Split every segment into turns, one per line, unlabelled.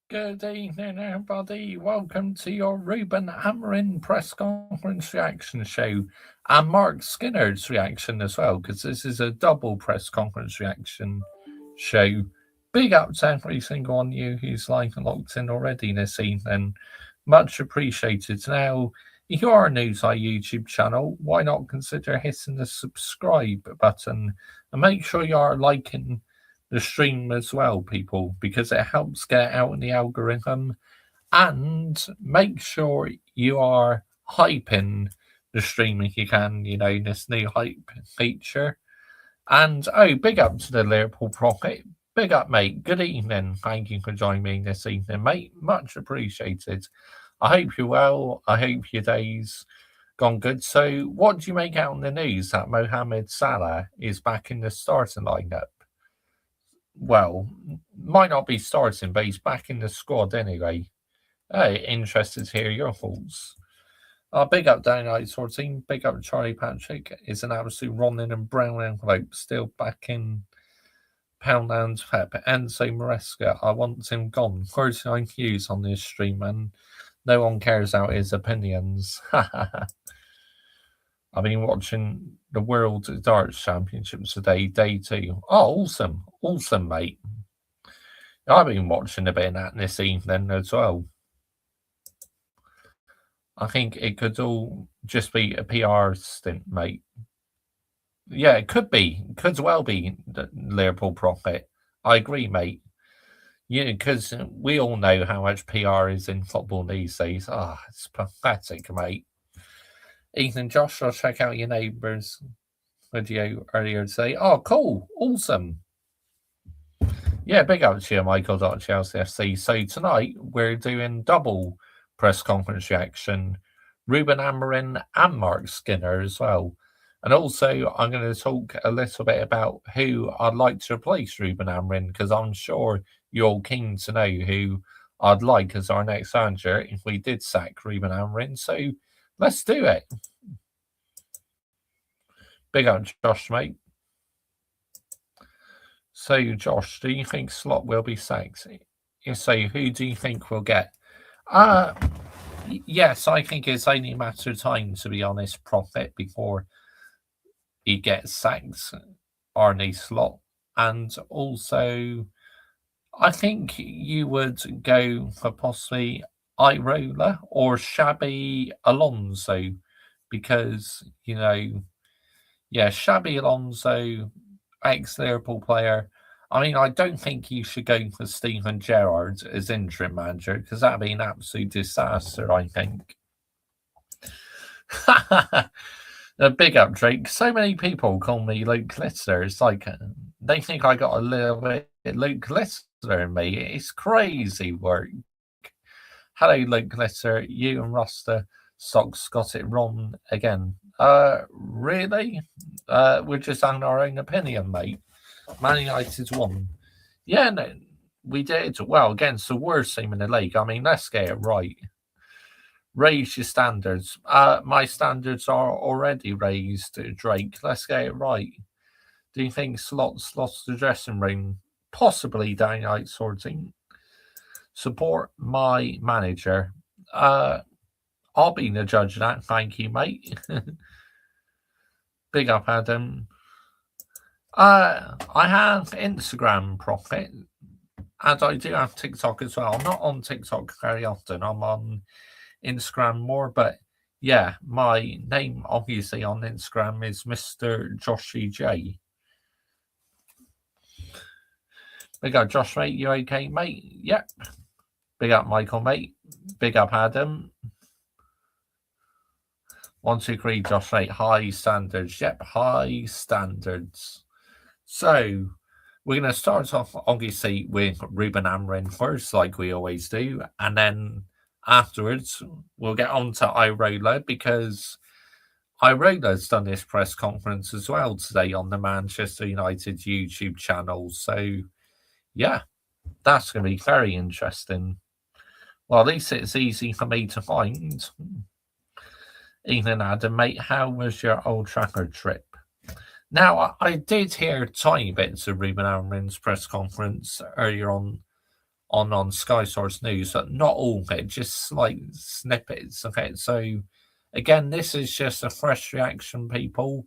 Good evening, everybody. Welcome to your Ruben Amorim press conference reaction show and Mark Skinner's reaction as well, because this is a double press conference reaction show. Big up to every single one of you who's locked in already this evening. Much appreciated. Now, if you are new to our YouTube channel, why not consider hitting the subscribe button and make sure you are liking the stream as well, people, because it helps get out in the algorithm. And make sure you are hyping the stream if you can, this new hype feature. And big up to the Liverpool Prophet. Big up, mate. Good evening. Thank you for joining me this evening, mate. Much appreciated. I hope you're well. I hope your day's gone good. So, what do you make out in the news that Mohamed Salah is back in the starting lineup? Well, might not be starting, but he's back in the squad anyway. Hey, interested to hear your thoughts. Big up Dynamite Sword Team, big up Charlie Patrick. It's an absolute Ronin and Brown envelope, still back in Poundland's Pep. Enzo Maresca, I want him gone. 39 views on this stream, and no one cares about his opinions. I've been watching the World Darts Championships today, day 2. Oh, awesome, mate. I've been watching a bit of that this evening as well. I think it could all just be a PR stint, mate. Yeah, it could be. Could well be the Liverpool Prophet. I agree, mate. Yeah, because we all know how much PR is in football these days. It's pathetic, mate. Ethan, Josh, I'll check out your neighbour's video earlier today. Oh, cool. Awesome. Yeah, big up to you, Michael.ChelseaFC. So tonight we're doing double press conference reaction. Ruben Amorim and Marc Skinner as well. And also, I'm going to talk a little bit about who I'd like to replace Ruben Amorim, because I'm sure you're all keen to know who I'd like as our next manager if we did sack Ruben Amorim. So let's do it. Big up, Josh, mate. So, Josh, do you think Slot will be sacked? If so, who do you think we'll get? Yes, I think it's only a matter of time, to be honest, Prophet, before he gets sacked, Arne Slot. And also, I think you would go for possibly Irola or Xabi Alonso, because, Xabi Alonso, ex-Liverpool player. I mean, I don't think you should go for Steven Gerrard as interim manager, because that'd be an absolute disaster, I think. A big up, Drake. So many people call me Luke Lister. It's like they think I got a little bit Luke Lister in me. It's crazy work. Hello, Luke Lister. You and Rasta Socks got it wrong again. Really? We're just on our own opinion, mate. Man United's won. Yeah, no, we did. Well, against the worst team in the league. I mean, let's get it right. Raise your standards. My standards are already raised, Drake. Let's get it right. Do you think Slot's lost the dressing room? Possibly, Dynamite Sorting. Support my manager. I'll be the judge of that. Thank you, mate. Big up, Adam. I have Instagram, Prophet, and I do have TikTok as well. I'm not on TikTok very often. I'm on Instagram more, but yeah, my name obviously on Instagram is Mr. Joshy J. Big up, Josh, mate. You okay, mate? Yep. Big up, Michael, mate. Big up, Adam. 1, 2, 3, Josh, mate. High standards. Yep, high standards. So, we're going to start off, obviously, with Ruben Amorim first, like we always do. And then afterwards, we'll get on to Irola, because Irola's done this press conference as well today on the Manchester United YouTube channel. So, yeah, that's going to be very interesting. Well, at least it's easy for me to find. Ethan Adam, mate, how was your Old Trafford trip? Now, I did hear tiny bits of Ruben Amorim's press conference earlier on on Sky Source News, but not all of it, just like snippets. Okay, so again, this is just a fresh reaction, people.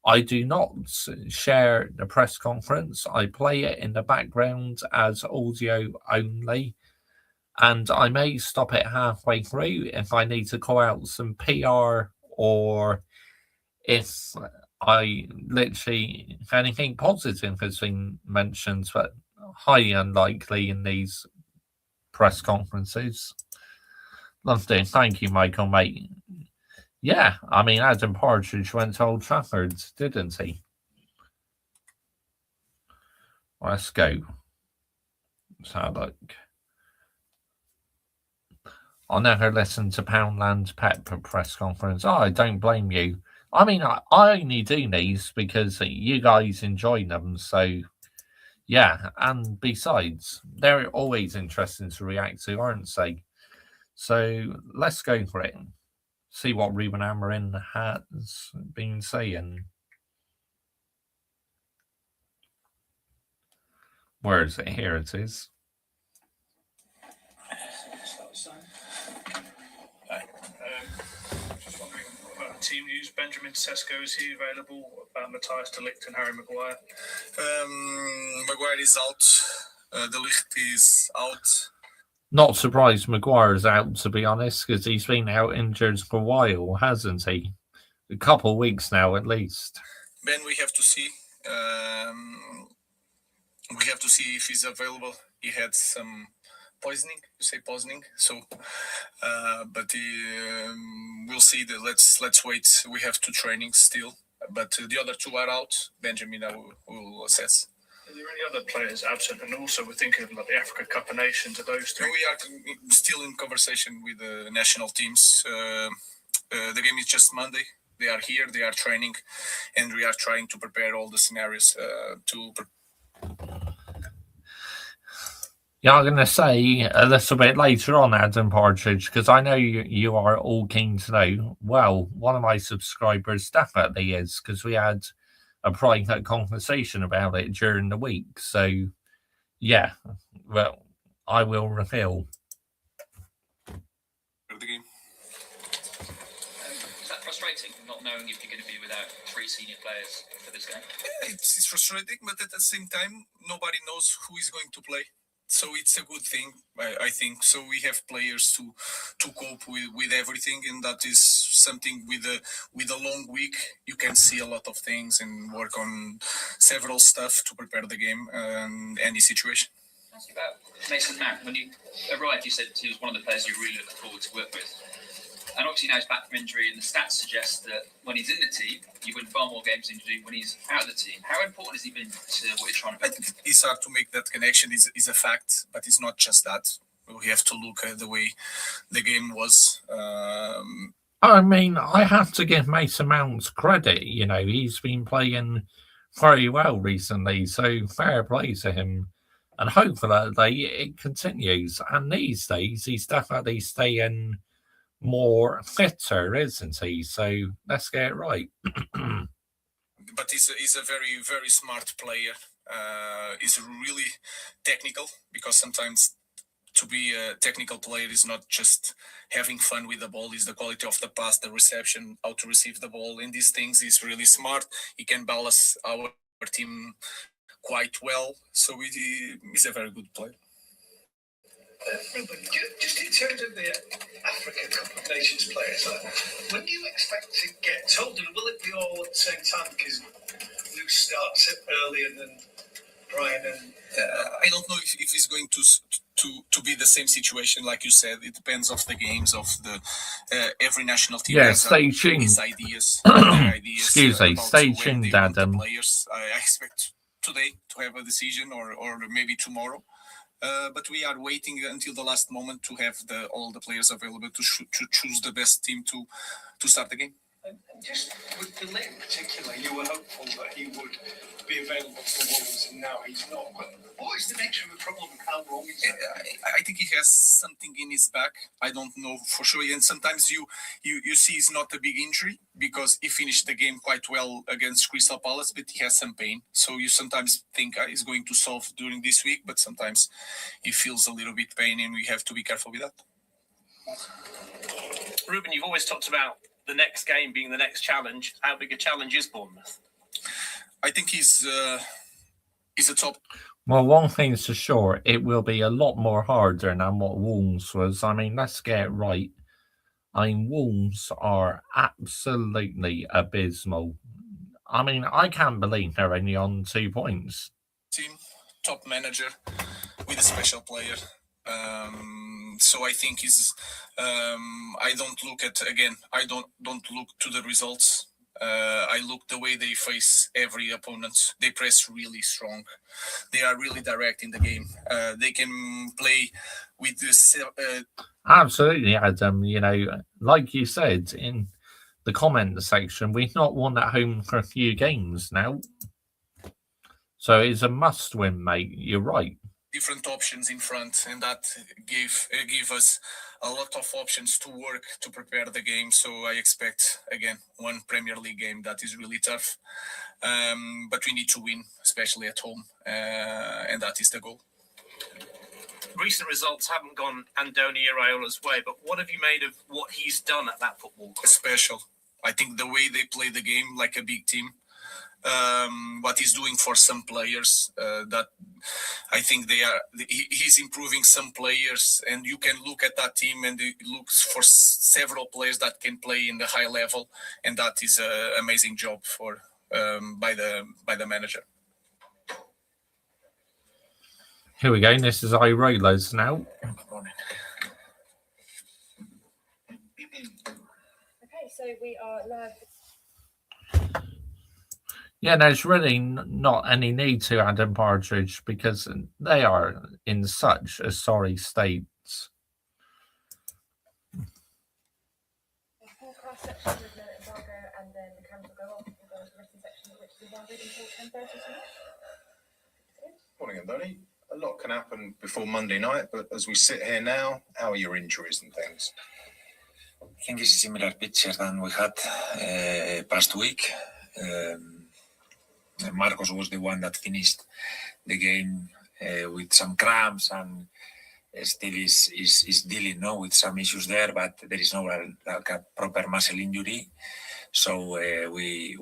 I do not share the press conference. I play it in the background as audio only, and I may stop it halfway through if I need to call out some PR or if I literally if anything positive has been mentioned, but highly unlikely in these press conferences. Lovely. Thank you, Michael, mate. Yeah, I mean, Adam Partridge went to Old Trafford, didn't he? Let's go. Let's have a look. I'll never listen to Poundland Pep press conference. Oh, I don't blame you. I mean, I only do these because you guys enjoy them. So, yeah. And besides, they're always interesting to react to, aren't they? So, let's go for it. See what Ruben Amorim has been saying. Where is it? Here it is.
Just wondering about team news. Benjamin Sesko, is he available? About Matthias de Ligt and Harry Maguire?
Maguire is out. De Ligt is out.
Not surprised Maguire's out, to be honest, because he's been out injured for a while, hasn't he? A couple of weeks now, at least.
Ben, we have to see. We have to see if he's available. He had some poisoning. You say poisoning, so. But we'll see. Let's wait. We have 2 trainings still, but the other 2 are out. Benjamin, I will assess.
Are there any other players absent? And also, we're thinking of like the Africa Cup of Nations. Are those 3?
We are still in conversation with the national teams. The game is just Monday. They are here. They are training, and we are trying to prepare all the scenarios
Yeah, I'm going to say a little bit later on, Adam Partridge, because I know you are all keen to know. Well, one of my subscribers definitely is, because we had a private conversation about it during the week. So, yeah, well, I will reveal.
The game.
Is that frustrating, not knowing if you're going to be without 3 senior players for this game?
Yeah, it's frustrating, but at the same time, nobody knows who is going to play. So it's a good thing, I think. So we have players to cope with everything, and that is something with a long week. You can see a lot of things and work on several stuff to prepare the game and any situation.
Ask you about Mason Mount. When you arrived, you said he was one of the players you really look forward to work with. And obviously now he's back from injury, and the stats suggest that when he's in the team, you win far more games than you do when he's out of the team. How important has he been to what you're trying to build?
It's hard to make that connection. Is a fact, but it's not just that. We have to look at the way the game was.
I mean, I have to give Mason Mount credit. You know, he's been playing very well recently, so fair play to him. And hopefully it continues. And these days, he's definitely staying more fitter, isn't he? So let's get it right.
But he's a very, very smart player. He's really technical, because sometimes to be a technical player is not just having fun with the ball, it's the quality of the pass, the reception, how to receive the ball. In these things, he's really smart. He can balance our team quite well. So he's a very good player.
Ruben, just in terms of the Africa Cup of Nations players, when do you expect to get told? And will it be all at the same time? Because Luke starts it earlier than Brian and...
I don't know if it's going to be the same situation, like you said. It depends of the games of the every national team.
Yeah, stay tuned.
His ideas,
Excuse me, stay tuned, Adam.
Players. I expect today to have a decision, or maybe tomorrow. But we are waiting until the last moment to have all the players available to choose the best team to start the game.
And just with the in particular, you were hopeful that he would be available for Wolves, and now he's not. What is the nature of the problem? How wrong is that?
I think he has something in his back. I don't know for sure. And sometimes you see it's not a big injury because he finished the game quite well against Crystal Palace, but he has some pain. So you sometimes think he's going to solve during this week, but sometimes he feels a little bit pain, and we have to be careful with that.
Ruben, you've always talked about the next game being the next challenge. How big a challenge is Bournemouth?
I think he's a top.
Well, one thing's for sure, it will be a lot more harder than what Wolves was. I mean, let's get it right. I mean, Wolves are absolutely abysmal. I mean, I can't believe they're only on 2 points.
Team, top manager with a special player. So I think I don't look at, again, I don't look to the results. I look the way they face every opponent. They press really strong. They are really direct in the game. They can play with this.
Absolutely, Adam. You know, like you said in the comment section, we've not won at home for a few games now. So it's a must-win, mate. You're right.
Different options in front, and that give us a lot of options to work to prepare the game. So I expect again one Premier League game that is really tough, but we need to win, especially at home, and that is the goal.
Recent results haven't gone Andoni Iraola's way, but what have you made of what he's done at that football club?
Special. I think the way they play the game like a big team. What he's doing for some players, that I think he's improving some players, and you can look at that team and it looks for several players that can play in the high level, and that is an amazing job for by the manager.
Here we go. This is Irola's now.
Okay, so we are live.
Yeah, there's really not any need to Adam Partridge because they are in such a sorry state.
The forecast section with no embargo, and then the cameras will go off. We'll go into the written section, which is embargoed until 10:30 tonight.
Morning, Andoni. A lot can happen before Monday night, but as we sit here now, how are your injuries and things?
I think it's a similar picture than we had past week. Marcos was the one that finished the game with some cramps and still is dealing with some issues there, but there is no like a proper muscle injury. So we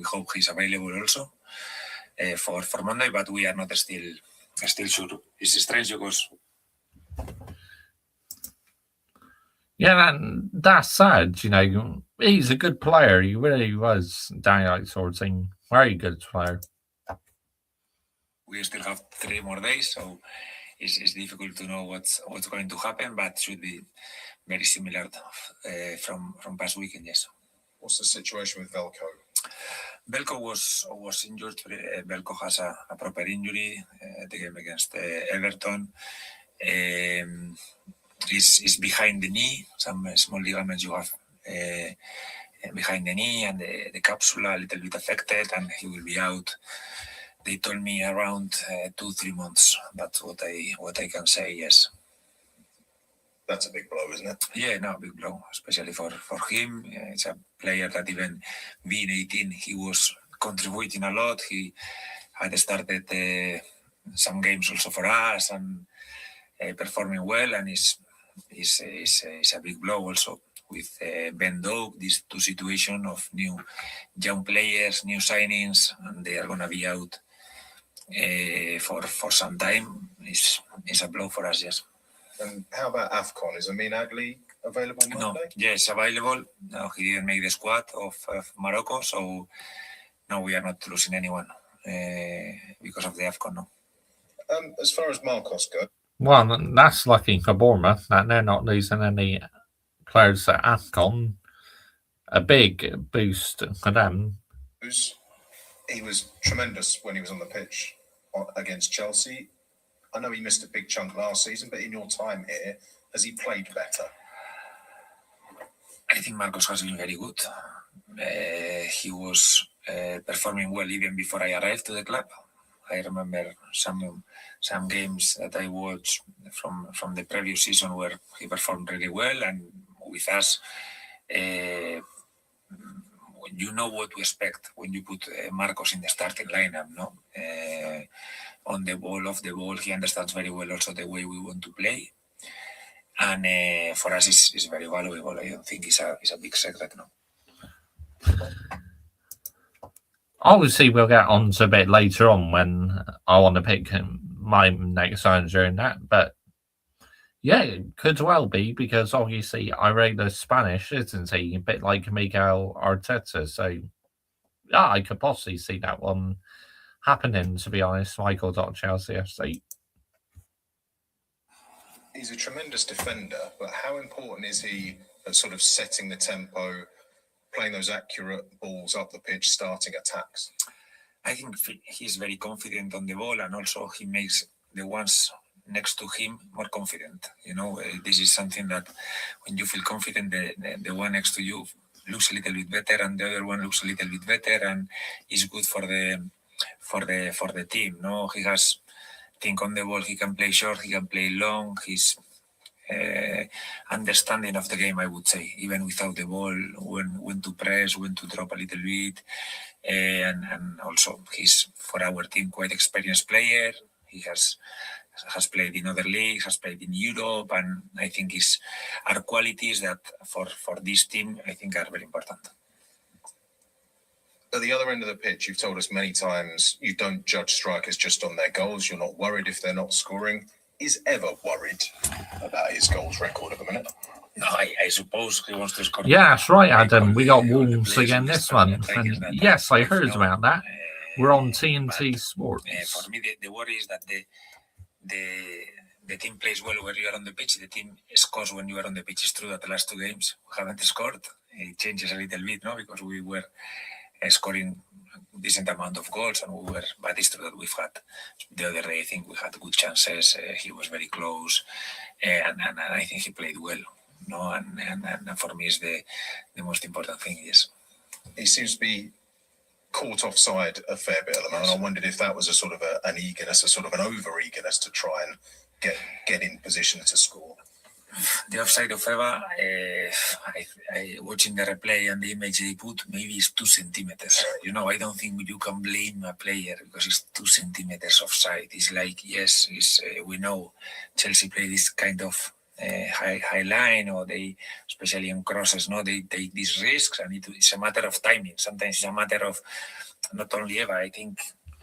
hope he's available also for Monday, but we are not still sure. It's strange because
that's sad. You know, he's a good player. He really was. Daniel sort of thing. Very good player.
We still have 3 more days, so it's difficult to know what's going to happen, but should be very similar from past weekend. Yes.
What's the situation with Velko?
Velko was injured. Velko has a proper injury. The game against Everton. Is behind the knee. Some small ligaments you have behind the knee, and the capsula a little bit affected, and he will be out. They told me around 2-3 months. That's what I can say. Yes.
That's a big blow, isn't it?
Yeah, no, big blow, especially for him. It's a player that even being 18, he was contributing a lot. He had started some games also for us and performing well, and is a big blow also with Ben Doak, these 2 situations of new young players, new signings, and they are going to be out for some time. It's a blow for us, yes.
And how about AFCON? Is Amin Agli available Monday?
No, yes, available. No, he didn't make the squad of Morocco, so no, we are not losing anyone because of the AFCON, no.
As far as Marcos goes,
Well, that's lucky for Bournemouth that they're not losing any players at AFCON. A big boost for them.
he was tremendous when he was on the pitch against Chelsea. I know he missed a big chunk last season, but in your time here, has he played better?
I think Marcos has been very good. He was performing well even before I arrived to the club. I remember some games that I watched from the previous season where he performed really well, and with us, you know what to expect when you put Marcos in the starting lineup. No, on the ball, off the ball, he understands very well also the way we want to play, and for us, it's very valuable. I don't think it's a big secret. No.
Obviously, we'll get on to a bit later on when I want to pick my next manager in that. But yeah, it could well be because obviously Irela's Spanish, isn't he? A bit like Miguel Arteta. So yeah, I could possibly see that one happening, to be honest. Michael.Chelsea FC.
He's a tremendous defender, but how important is he at sort of setting the tempo, playing those accurate balls up the pitch, starting attacks?
I think he's very confident on the ball, and also he makes the ones next to him more confident. You know, this is something that when you feel confident, the one next to you looks a little bit better, and the other one looks a little bit better, and is good for the team. No, he has think on the ball. He can play short. He can play long. His understanding of the game, I would say, even without the ball, when to press, when to drop a little bit, and also he's for our team quite experienced player. He has played in other leagues, has played in Europe, and I think are qualities that for this team I think are very important.
At the other end of the pitch, you've told us many times you don't judge strikers just on their goals. You're not worried if they're not scoring. Is ever worried about his goals record at the minute?
No, I suppose he wants to score.
Yeah, that's right, Adam. We got Wolves again this month. And yes, I heard about that. We're on TNT Sports.
For me, the worry is that the team plays well when you are on the pitch. The team scores when you are on the pitch. It's true that the last 2 games we haven't scored. It changes a little bit, no, because we were scoring a decent amount of goals, but it's true that we've had the other day. I think we had good chances. He was very close, and I think he played well. No, and for me, is the most important thing. Yes,
he seems to be caught offside a fair bit at the moment. I wondered if that was a sort of an eagerness, a sort of an over eagerness to try and get in position to score.
The offside of Eva, I watching the replay and the image they put, maybe it's 2 centimeters. You know, I don't think you can blame a player because it's 2 centimeters offside. It's like, yes, we know Chelsea play this kind of high line, or they, especially on crosses, no, they take these risks, and it's a matter of timing. Sometimes it's a matter of not only Eva. I think.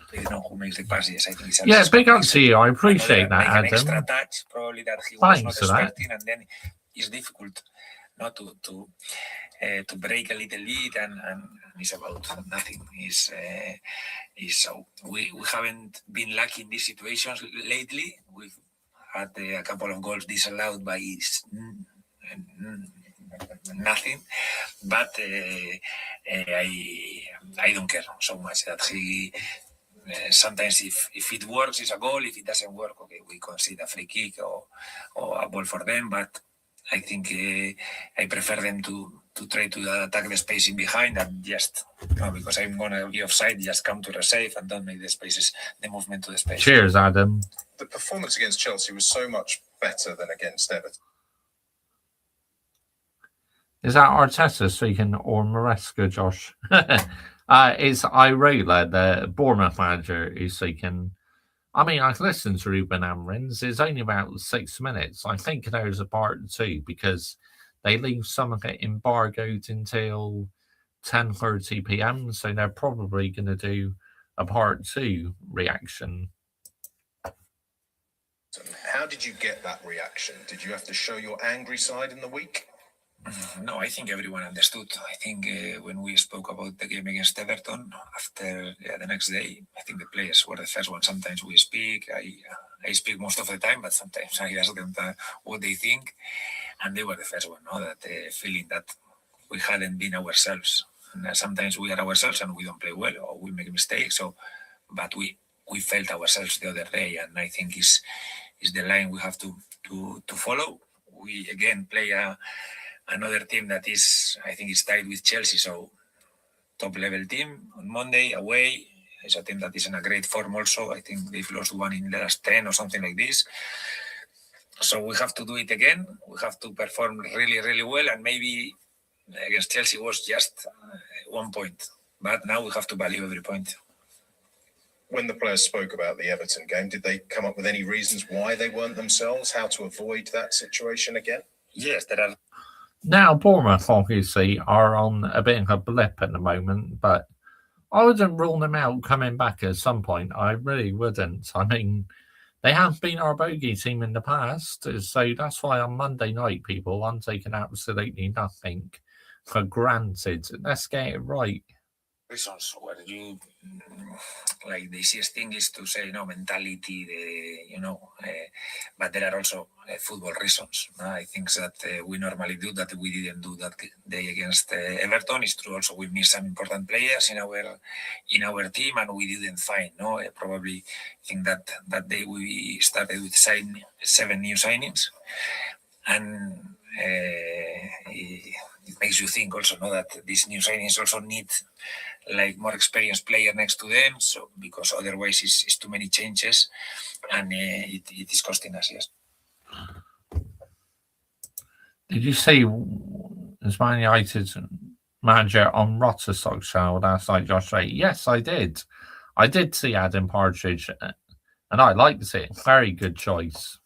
I don't know who makes the passes. I think it's
big up to you. I appreciate that, Adam.
An extra touch, probably that he was not expecting, and then it's difficult not to break a little bit, and it's about nothing. So we haven't been lucky in these situations lately. We've had a couple of goals disallowed by nothing, but I don't care so much that he. Sometimes if it works, it's a goal. If it doesn't work, okay, we concede a free kick or a ball for them. But I think I prefer them to try to attack the space in behind and just, because I'm going to be offside, just come to the save and don't make the movement to the space.
Cheers, Adam.
The performance against Chelsea was so much better than against Everton.
Is that Arteta speaking or Maresca, Josh? It's Irela, the Bournemouth manager, who's speaking. I mean, I've listened to Ruben Amorim's. It's only about 6 minutes. I think there's a part 2 because they leave some of it embargoed until 10:30 p.m. So they're probably going to do a part 2 reaction.
How did you get that reaction? Did you have to show your angry side in the week?
No, I think everyone understood. I think when we spoke about the game against Everton, after the next day, I think the players were the first one. Sometimes we speak. I speak most of the time, but sometimes I ask them what they think. And they were the first one, that feeling that we hadn't been ourselves. And sometimes we are ourselves and we don't play well or we make mistakes. But we felt ourselves the other day, and I think is the line we have to follow. We again play a another team that is, I think, is tied with Chelsea. So top level team on Monday away. It's a team that is in a great form also. I think they've lost one in the last 10 or something like this. So we have to do it again. We have to perform really, really well. And maybe against Chelsea was just 1 point. But now we have to value every point.
When the players spoke about the Everton game, did they come up with any reasons why they weren't themselves, how to avoid that situation again?
Yes, there are.
Now, Bournemouth obviously are on a bit of a blip at the moment, but I wouldn't rule them out coming back at some point. I really wouldn't. I mean, they have been our bogey team in the past, so that's why on Monday night, people, I'm taking absolutely nothing for granted. Let's get it right.
Reasons where you like the easiest thing is to say mentality, but there are also football reasons. I think that we normally do that. We didn't do that day against Everton. It's true. Also, we missed some important players in our team, and we didn't find. Probably think that day we started with 7 new signings, and it makes you think also that these new signings also need like more experienced player next to them, so because otherwise it's too many changes, and it is costing us. Yes.
Did you see as Man United's manager on Rotterdam show last night, Josh Ray? Yes, I did. I did see Adam Partridge, and I liked it. Very good choice.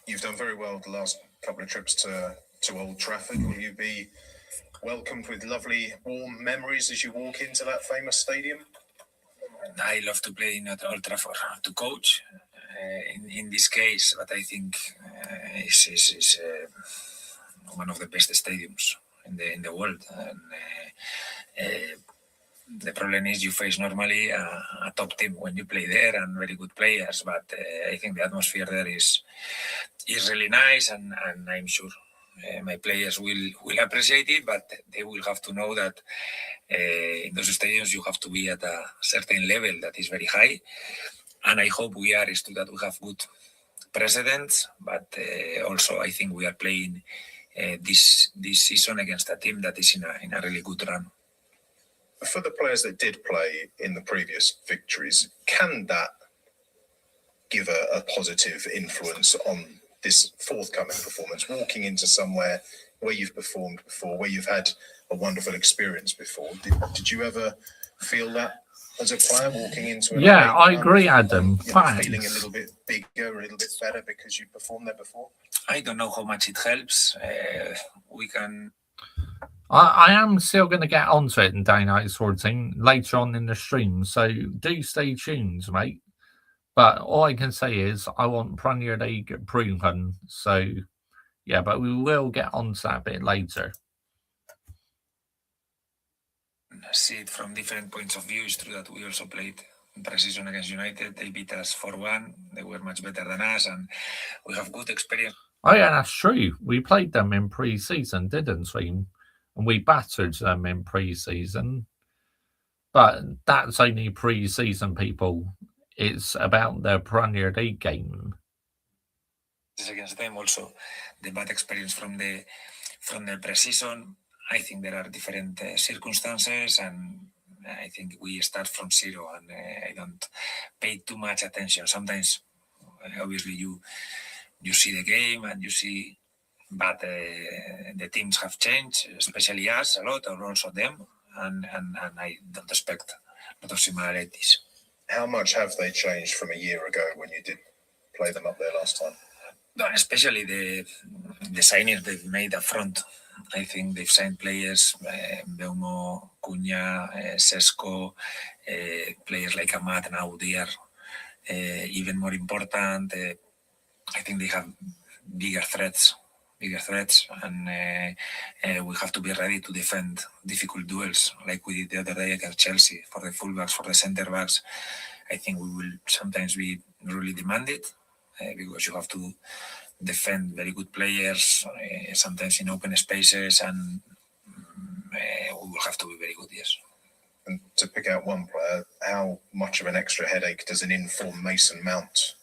You've done very well the last couple of trips to Old Trafford. Will you be welcomed with lovely warm memories as you walk into that famous stadium?
I love to play in Old Trafford to coach in this case, but I think it's one of the best stadiums in the world. And the problem is you face normally a top team when you play there and very good players, but I think the atmosphere there is really nice, and I'm sure my players will appreciate it, but they will have to know that in those stadiums you have to be at a certain level that is very high, and I hope we are so that we have good precedents, but also I think we are playing this season against a team that is in a really good run.
For the players that did play in the previous victories, can that give a positive influence on this forthcoming performance, walking into somewhere where you've performed before, where you've had a wonderful experience before? Did you ever feel that as a player walking into it?
Yeah, I agree, Adam.
Feeling a little bit bigger, a little bit better because you performed there before?
I don't know how much it helps. We can.
I am still going to get onto it in Day Night Sporting later on in the stream, so do stay tuned, mate. But all I can say is I want Premier League proven. So, yeah, but we will get onto that a bit later.
See it from different points of view. It's true that we also played pre-season against United. They beat us 4-1. They were much better than us, and we have good experience.
Oh, yeah, that's true. We played them in pre-season, didn't we? And we battered them in pre-season. But that's only pre-season, people. It's about the Premier League game.
Against them also, the bad experience from the pre-season. I think there are different circumstances, and I think we start from zero, and I don't pay too much attention. Sometimes, obviously, you see the game and you see, but the teams have changed, especially us a lot, or also them, and I don't expect a lot of similarities.
How much have they changed from a year ago when you did play them up there last time?
No, especially the signings they've made up front. I think they've signed players, Beumo, Cunha, Sesko, players like Amat now. They are even more important. I think they have bigger threats, and we have to be ready to defend difficult duels like we did the other day against Chelsea. For the fullbacks, for the centre backs, I think we will sometimes be really demanded because you have to defend very good players, sometimes in open spaces, and we will have to be very good, yes.
And to pick out one player, how much of an extra headache does an informed Mason Mount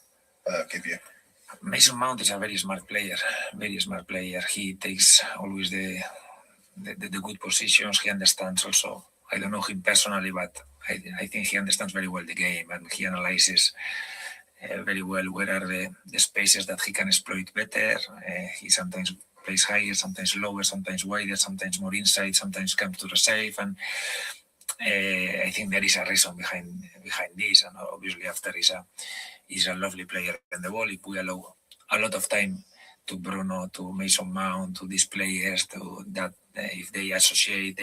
give you?
Mason Mount is a very smart player. He takes always the good positions. He understands also. I don't know him personally, but I think he understands very well the game, and he analyzes very well where are the spaces that he can exploit better. He sometimes plays higher, sometimes lower, sometimes wider, sometimes more inside, sometimes comes to the safe, and I think there is a reason behind this. And obviously, after he's a lovely player in the ball. If we allow a lot of time to Bruno, to Mason Mount, to these players, to that if they associate,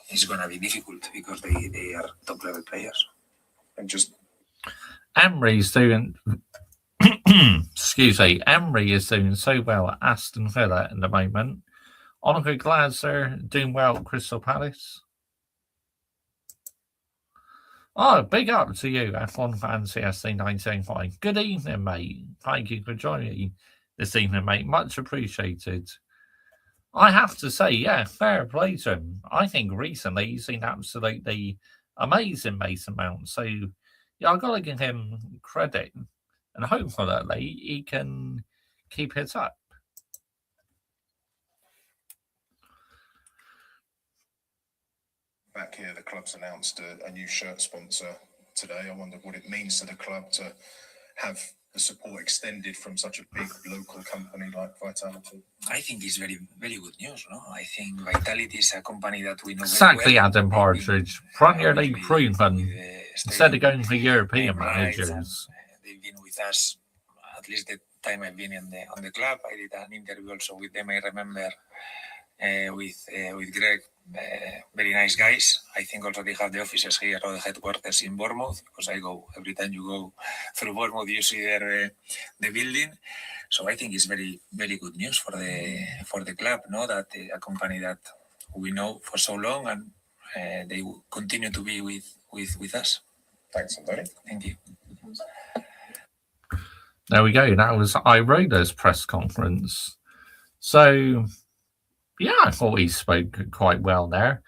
it's going to be difficult because they are top level players.
And just
Emery's doing. Excuse me. Emery is doing so well at Aston Villa at the moment. Oliver Glasser doing well at Crystal Palace. Oh, big up to you, F1 fan CSC 19.5. Good evening, mate. Thank you for joining me this evening, mate. Much appreciated. I have to say, yeah, fair play to him. I think recently he's been absolutely amazing, Mason Mount. So, yeah, I've got to give him credit. And hopefully he can keep it up.
back here, the club's announced a new shirt sponsor today. I wonder what it means to the club to have the support extended from such a big local company like Vitality.
I think it's very, very good news. No, I think Vitality is a company that we know
exactly,
very well.
Adam Partridge. Premier League proven. Instead of going for European managers,
They've been with us at least the time I've been on the club. I did an interview also with them. I remember with Greg. Very nice guys. I think also they have the offices here or the headquarters in Bournemouth, because I go every time you go through Bournemouth, you see there the building. So I think it's very, very good news for the club. No, that a company that we know for so long, and they will continue to be with us.
Thanks, Anthony.
Thank you.
There we go. That was Iroda's press conference. So, yeah, I thought he spoke quite well there.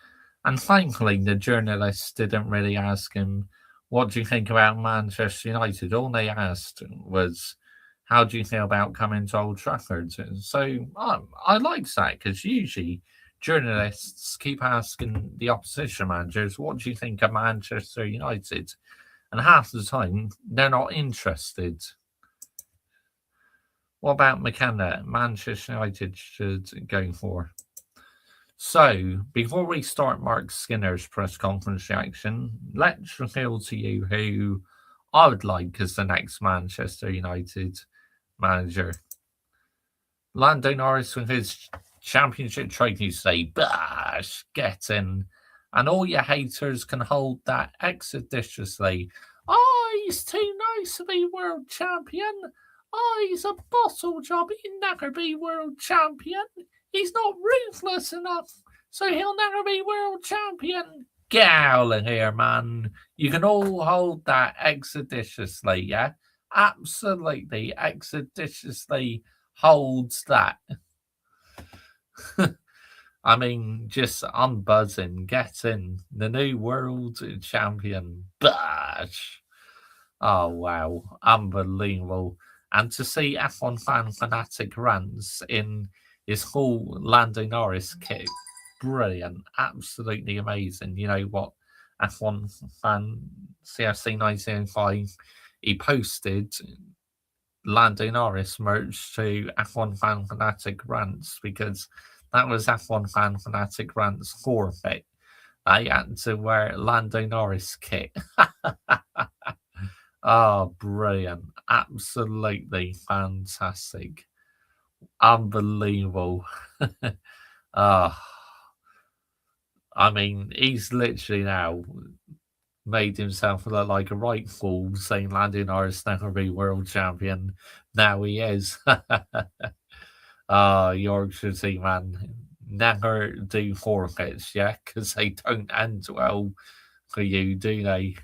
And thankfully, the journalists didn't really ask him, what do you think about Manchester United? All they asked was, how do you feel about coming to Old Trafford? So I like that, because usually journalists keep asking the opposition managers, what do you think of Manchester United? And half the time, they're not interested. What about McKenna? Manchester United should go for. So, before we start Marc Skinner's press conference reaction, let's reveal to you who I would like as the next Manchester United manager. Lando Norris with his championship trophy say, bash, get in. And all your haters can hold that expeditiously. Oh, he's too nice to be world champion. Oh, he's a bottle job. He'll never be world champion. He's not ruthless enough, so he'll never be world champion. Get out of here, man. You can all hold that expeditiously, yeah? Absolutely, expeditiously holds that. I mean, just I'm buzzing. Get in. The new world champion. Bash. Oh, wow. Unbelievable. And to see F1 fan fanatic rants in his whole Lando Norris kit, brilliant, absolutely amazing. You know what? F1 fan CFC 1905, he posted Lando Norris merch to F1 fan fanatic rants, because that was F1 fan fanatic rants forfeit. I had to wear Lando Norris kit. Oh, brilliant. Absolutely fantastic. Unbelievable. I mean, he's literally now made himself look like a right fool, saying Lando Norris never be world champion. Now he is. Yorkshire team, man. Never do forfeits, yeah? Because they don't end well for you, do they?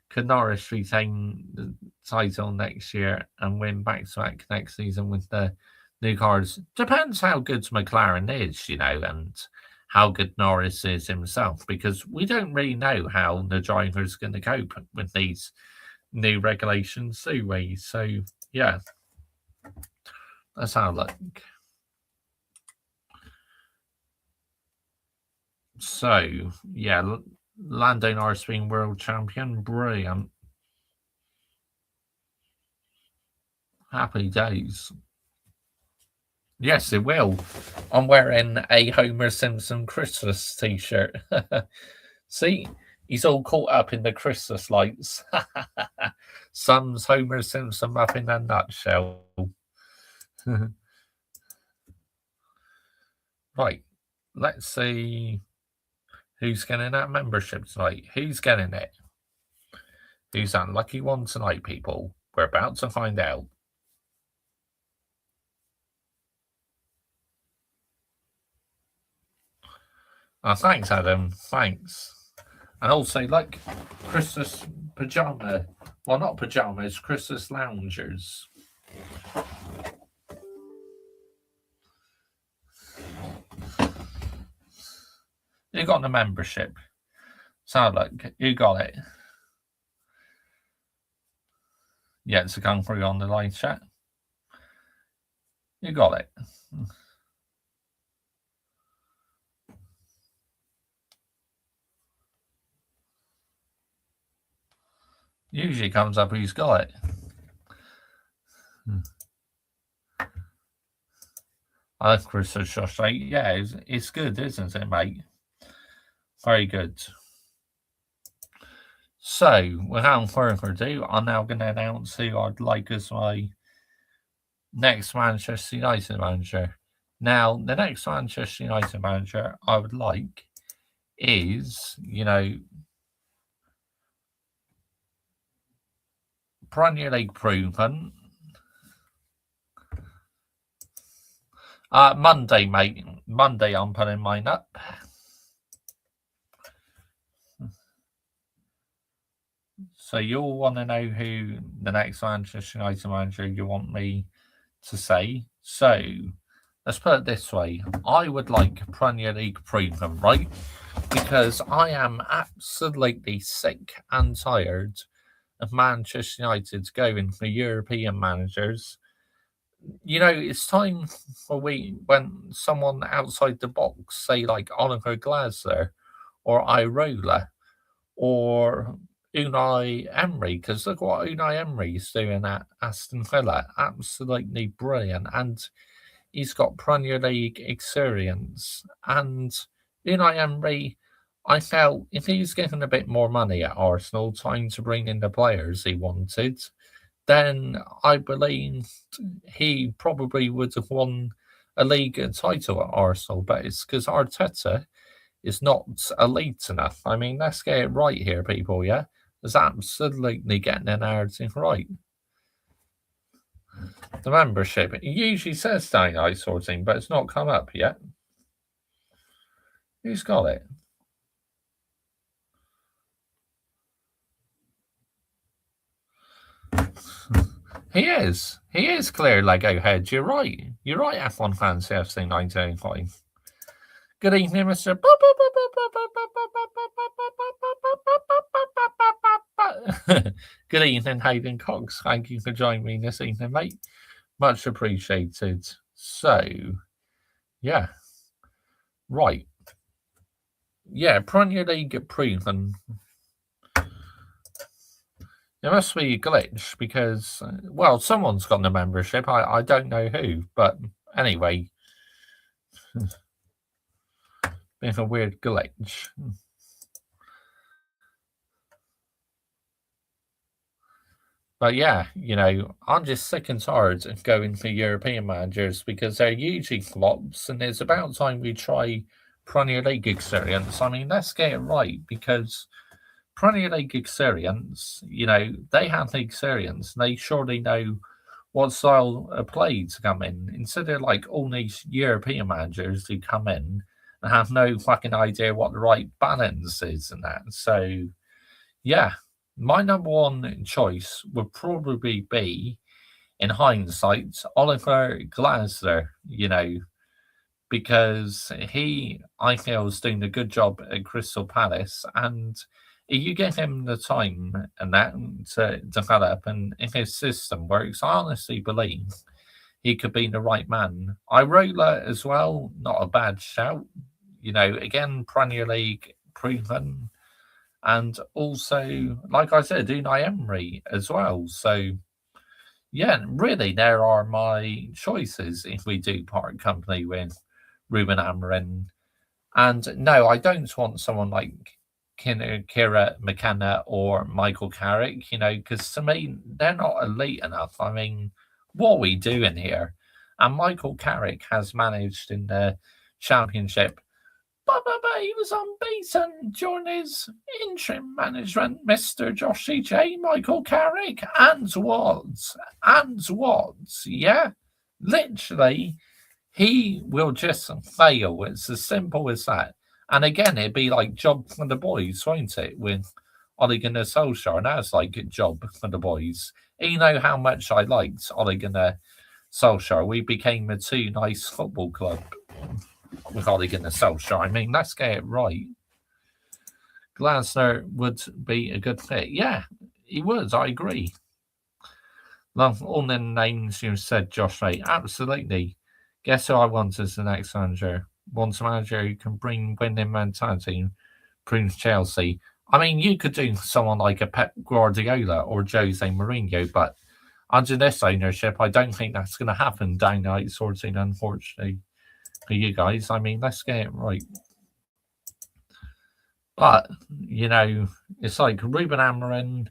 Could Norris retain the title next year and win back-to-back next season with the new cars? Depends how good McLaren is, you know, and how good Norris is himself, because we don't really know how the driver's going to cope with these new regulations, do we? So, yeah. Let's have a look. So, yeah, Lando Norris being world champion. Brilliant. Happy days. Yes, it will. I'm wearing a Homer Simpson Christmas t-shirt. See? He's all caught up in the Christmas lights. Sums Homer Simpson up in a nutshell. Right. Let's see who's getting that membership tonight. Who's getting it? Who's that lucky one tonight, people? We're about to find out. Oh, thanks, Adam. Thanks. And also, like, Christmas pajama. Well, not pajamas, Christmas loungers. You got the membership. So, look, you got it. Yeah, it's a come through on the live chat. You got it. Usually comes up who's got it. I like Christmas sausage. Yeah, it's good, isn't it, mate? Very good. So, without further ado, I'm now going to announce who I'd like as my next Manchester United manager. Now, the next Manchester United manager I would like is, Premier League proven. Monday, mate. Monday, I'm putting mine up. So you'll want to know who the next Manchester United manager you want me to say. So let's put it this way. I would like Premier League proven, right? Because I am absolutely sick and tired of Manchester United going for European managers. It's time for when someone outside the box, say like Oliver Glasner or Irola or Unai Emery, because look what Unai Emery's doing at Aston Villa. Absolutely brilliant. And he's got Premier League experience. And Unai Emery, I felt if he's given a bit more money at Arsenal, time to bring in the players he wanted, then I believe he probably would have won a league title at Arsenal. But it's because Arteta is not elite enough. I mean, let's get it right here, people, yeah? There's absolutely getting the narrative right. The membership, it usually says Standing Eye sorting, but it's not come up yet. Who's got it? He is clear Lego head. You're right. You're right, F1 fans FC 1985. Good evening, Mr. Good evening, Hayden Cox. Thank you for joining me this evening, mate. Much appreciated. So, yeah. Right. Yeah, Premier League proven. There must be a glitch because, well, someone's got the membership. I don't know who, but anyway. Bit of a weird glitch. But yeah, I'm just sick and tired of going for European managers because they're usually flops, and it's about time we try Premier League experience. I mean, let's get it right, because Premier League experience, they have the experience. They surely know what style of play to come in, instead of like all these European managers who come in and have no fucking idea what the right balance is and that. So, yeah. My number one choice would probably be, in hindsight, Oliver Glasner, because he, I feel, is doing a good job at Crystal Palace, and you give him the time and that to develop, and if his system works, I honestly believe he could be the right man. Irola as well, not a bad shout. You know, again, Premier League proven. And also, like I said, Unai Emery as well. So, yeah, really, there are my choices if we do part company with Ruben Amorim. And no, I don't want someone like Kira McKenna or Michael Carrick, you know, because to me, they're not elite enough. I mean, what are we doing here? And Michael Carrick has managed in the Championship, but he was unbeaten during his interim management, Mr. Joshy J. Michael Carrick. And what? Yeah, literally. He will just fail. It's as simple as that. And again, it'd be like job for the boys, won't it? With Ole Gunnar Solskjaer, and that's like a job for the boys. You know how much I liked Ole Gunnar Solskjaer. We became a too nice football club with Ole Gunnar Solskjaer. I mean, let's get it right. Glasner would be a good fit. Yeah, he would. I agree. Love all the names you said, Josh. Right? Absolutely. Guess who I want as the next manager? Want a manager who can bring winning mentality, proves Chelsea. I mean, you could do someone like a Pep Guardiola or Jose Mourinho, but under this ownership, I don't think that's going to happen down the outsourcing, unfortunately, for you guys. I mean, let's get it right. But, you know, it's like Ruben Amorim,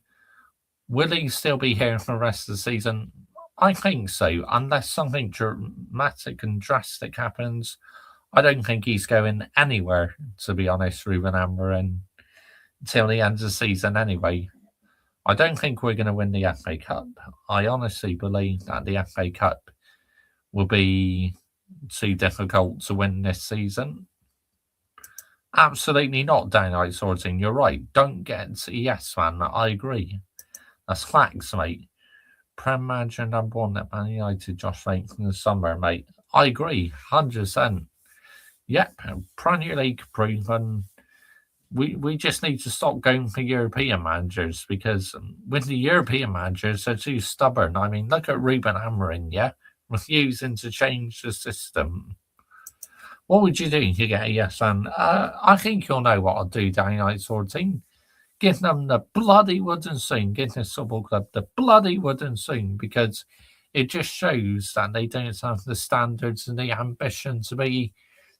will he still be here for the rest of the season? I think so, unless something dramatic and drastic happens. I don't think he's going anywhere, to be honest, Ruben Amorim, until the end of the season anyway. I don't think we're going to win the FA Cup. I honestly believe that the FA Cup will be too difficult to win this season. Absolutely not, downright sorting. You're right. Don't get yes, man. I agree. That's facts, mate. Prem manager number one at Man United, Josh Lake in the summer, mate. I agree, 100%. Yep, Premier League proven. We just need to stop going for European managers, because with the European managers, they're too stubborn. I mean, look at Ruben Amorim, yeah? Refusing to change the system. What would you do to get a yes man? I think you'll know what I'll do, downright sorting. Give them the bloody wooden spoon. Give this football club the bloody wooden spoon, because it just shows that they don't have the standards and the ambition to be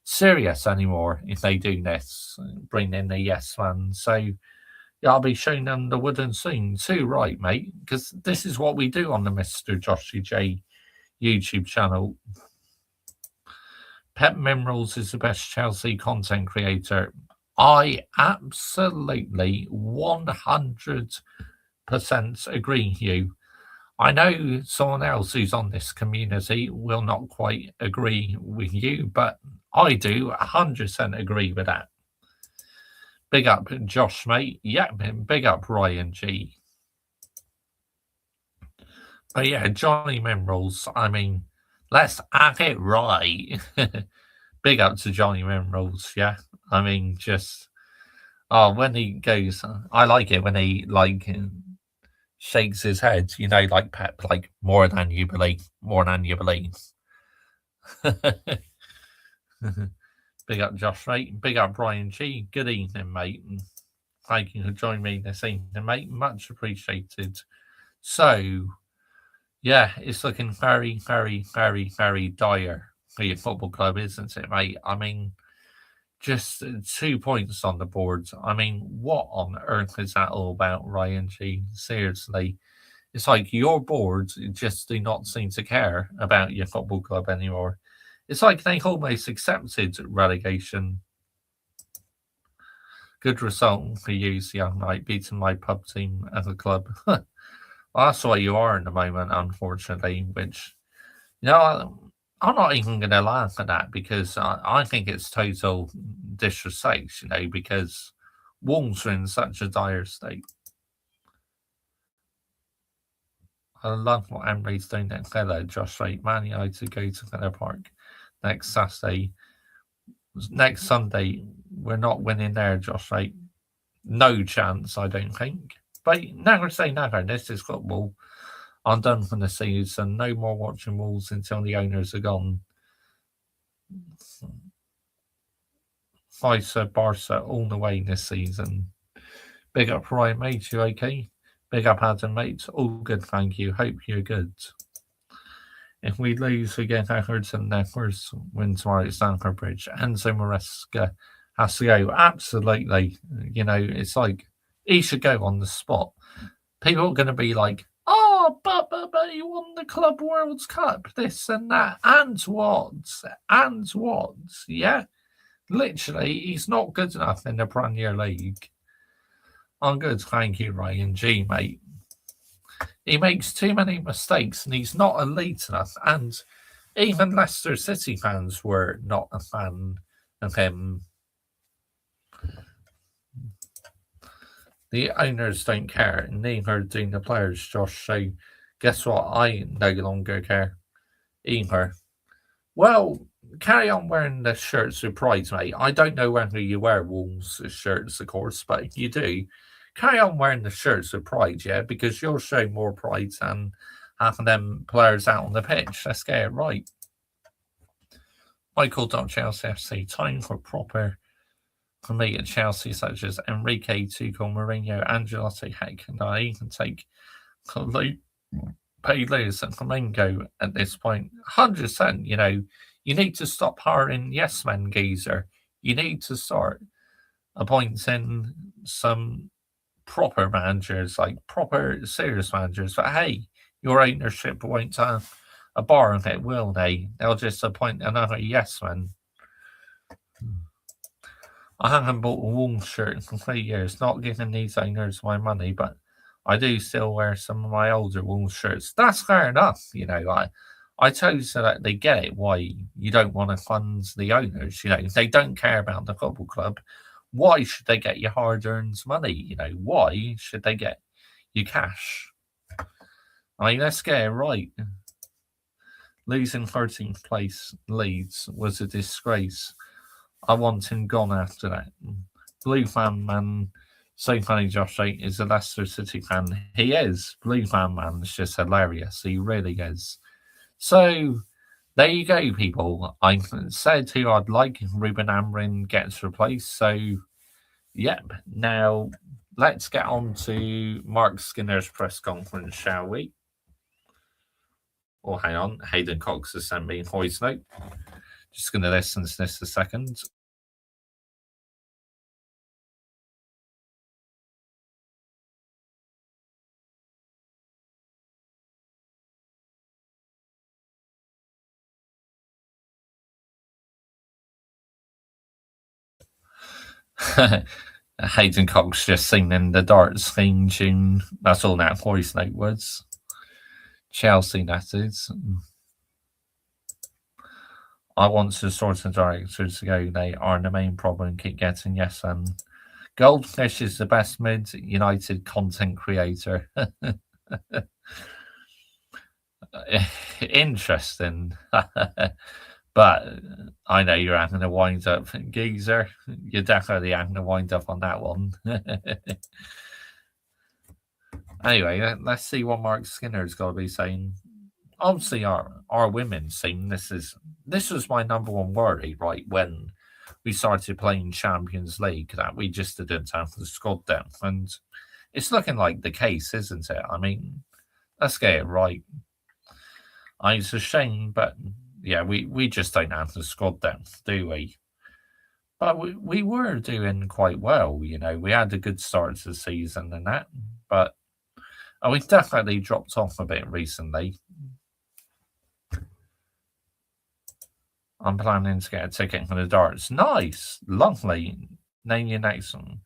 serious anymore if they do this, bring in the yes man. So yeah, I'll be showing them the wooden spoon too, right, mate? Because this is what we do on the Mr. Joshy J YouTube channel. Pep Minerals is the best Chelsea content creator. I absolutely 100% agree with you. I know someone else who's on this community will not quite agree with you, but I do 100% agree with that. Big up Josh, mate. Yeah, big up Ryan G. But yeah, Johnny Minerals, I mean, let's have it right. Big up to Johnny Minerals, yeah. I mean, just when he goes, I like it when he like shakes his head, you know, like Pep, like more than you believe. Big up Josh, mate. Big up Brian G. Good evening, mate. And thank you for joining me this evening, mate. Much appreciated. So, yeah, it's looking very, very, very, very dire for your football club, isn't it, mate? I mean, just 2 points on the board. I mean, what on earth is that all about, Ryan G? Seriously. It's like your board just do not seem to care about your football club anymore. It's like they almost accepted relegation. Good result for you, young knight, beating my pub team as a club. Well, that's what you are in the moment, unfortunately, which, you know, I'm not even going to laugh at that, because I think it's total disrespect, you know, because Wolves are in such a dire state. I love what Emery's doing at Villa, Josh Wright. Man United go to Villa Park next Saturday. Next Sunday, we're not winning there, Josh Wright. no chance, I don't think. But never say never. This is football. I'm done for the season. No more watching Wolves until the owners are gone. Fiser, Barca all the way this season. Big up Ryan, mate. You okay? Big up Adam, mate. All good, thank you. Hope you're good. If we lose, we get Everton Networks. Win tomorrow at Stamford Bridge. Enzo Maresca has to go. Absolutely. You know, it's like he should go on the spot. People are going to be like, oh, but he won the Club World Cup, this and that. And what? And what? Yeah. Literally, he's not good enough in the Premier League. I'm good, thank you, Ryan G, mate. He makes too many mistakes and he's not elite enough. And even Leicester City fans were not a fan of him. The owners don't care, neither do the players, Josh. So, guess what? I no longer care either. Well, carry on wearing the shirts with pride, mate. I don't know whether you wear Wolves shirts, of course, but if you do, carry on wearing the shirts with pride, yeah, because you'll show more pride than half of them players out on the pitch. Let's get it right. Michael Chelsea FC, time for proper me at Chelsea, such as Enrique, Tuchel, Mourinho, Ancelotti, heck, and I even take Payless and Flamengo at this point. 100%, you know, you need to stop hiring yes men, geezer. You need to start appointing some proper managers, like proper serious managers. But hey, your ownership won't have a bar on it, will they? They'll just appoint another yes man. I haven't bought a Wolves shirt in 3 years, not giving these owners my money, but I do still wear some of my older Wolves shirts. That's fair enough, you know. I totally so that they get it why you don't want to fund the owners. You know, if they don't care about the football club, why should they get your hard-earned money? You know, why should they get you cash? I mean, let's get it right. Losing 13th place Leeds was a disgrace. I want him gone after that. Blue fan man, so funny. Josh is a Leicester City fan. He is. Blue fan man is just hilarious. He really is. So there you go, people. I said who I'd like if Ruben Amorim gets replaced. So, yep. Now let's get on to Marc Skinner's press conference, shall we? Oh, hang on. Hayden Cox has sent me a voice note. Just going to listen to this a second. Hayden Cox just singing the darts theme tune. That's all that voice note was. Chelsea, that is. I want to sort of directors to go. They are the main problem. Keep getting yes and Goldfish is the best mid-United content creator. Interesting. But I know you're having a wind up, geezer. You're definitely having a wind up on that one. Anyway, let's see what Marc Skinner's got to be saying. Obviously, our women's team. This was my number one worry, right? When we started playing Champions League, that we just didn't have the squad depth, and it's looking like the case, isn't it? I mean, let's get it right. It's a shame, but yeah, we just don't have the squad depth, do we? But we were doing quite well, you know. We had a good start to the season and that, but we definitely dropped off a bit recently. I'm planning to get a ticket for the darts. Nice, lovely. Name your next one.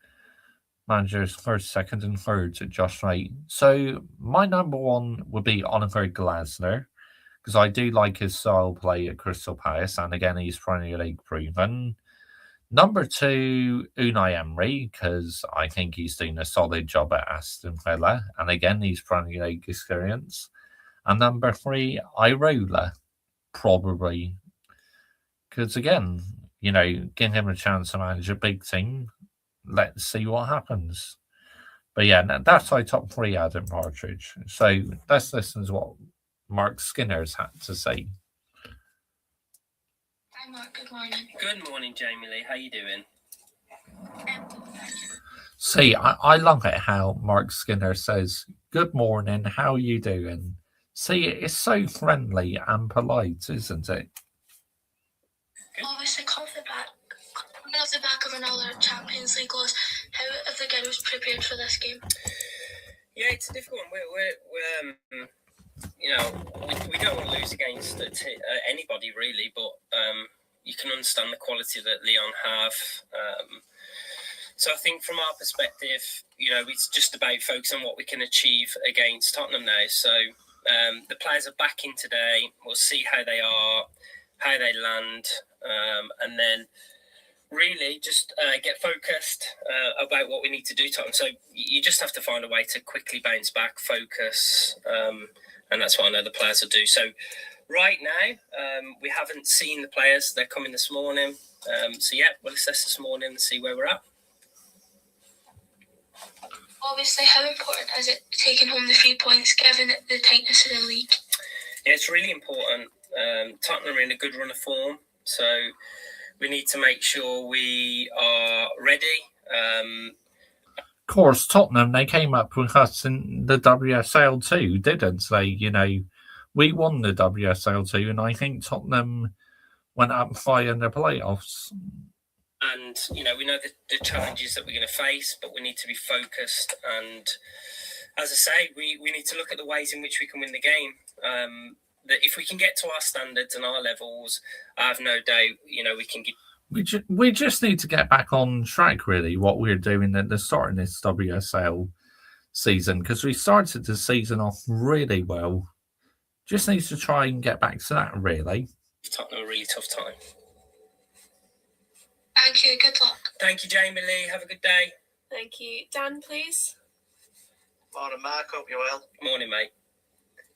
Managers first, second, and third. Josh Wright. So my number one would be Oliver Glasner, because I do like his style play at Crystal Palace, and again, he's Premier League proven. Number two, Unai Emery, because I think he's doing a solid job at Aston Villa, and again, he's Premier League experience. And number three, Irola, probably, because again, you know, give him a chance to manage a big team. let's see what happens. But yeah, that's our top three, Adam Partridge. So let's listen to what Marc Skinner's had to say.
Hi Mark, good morning.
Good morning, Jamie Lee. How you doing?
See, I love it how Marc Skinner says, "Good morning, how you doing?" See, it's so friendly and polite, isn't it?
Obviously, coming off the back of another Champions League loss, how have the girls prepared for this game?
Yeah, it's a difficult one. We're we don't want to lose against anybody really, but you can understand the quality that Lyon have. So I think from our perspective, it's just about focusing on what we can achieve against Tottenham now. So the players are back in today. We'll see how they are, how they land, and then really just get focused about what we need to do, Tottenham. So you just have to find a way to quickly bounce back, focus, and that's what I know the players will do. So right now, we haven't seen the players. They're coming this morning. So yeah, we'll assess this morning and see where we're at.
Obviously, how important is it taking home the 3 points given the tightness of the league?
Yeah, it's really important. Tottenham are in a good run of form, so we need to make sure we are ready.
Of course, Tottenham, they came up with us in the WSL too, didn't they? We won the WSL too, and I think Tottenham went up high in the playoffs.
And, we know the challenges that we're going to face, but we need to be focused. And as I say, we need to look at the ways in which we can win the game. That if we can get to our standards and our levels, I have no doubt, we can get.
We just need to get back on track, really, what we're doing at the start of this WSL season, because we started the season off really well. Just needs to try and get back to that, really.
Tottenham a really tough time.
Thank you, good luck.
Thank you, Jamie Lee. Have a good day.
Thank you. Dan, please.
Morning, Mark. Hope you're well.
Morning, mate.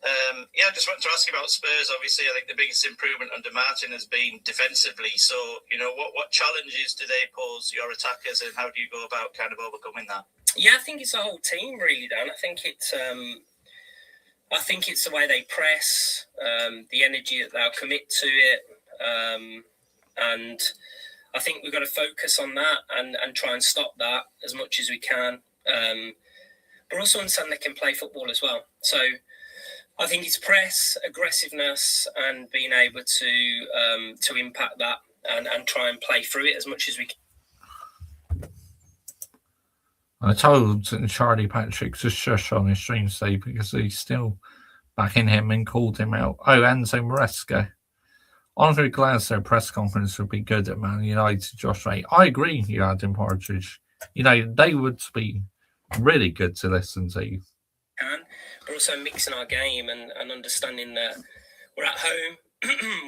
I just want to ask you about Spurs. Obviously, I think the biggest improvement under Martin has been defensively. So, what challenges do they pose your attackers, and how do you go about kind of overcoming that?
Yeah, I think it's the whole team, really, Dan. I think it's the way they press, the energy that they'll commit to it, and I think we've got to focus on that and try and stop that as much as we can. But also understand they can play football as well. So I think it's press, aggressiveness, and being able to impact that and try and play through it as much as we can.
I told Charlie Patrick to shush on his stream today because he's still backing him and called him out. Oh, Enzo Maresca. Andre Glasgow press conference would be good at Man United, Josh Ray. I agree with you, Adam Partridge. They would be really good to listen to.
But also mixing our game and understanding that we're at home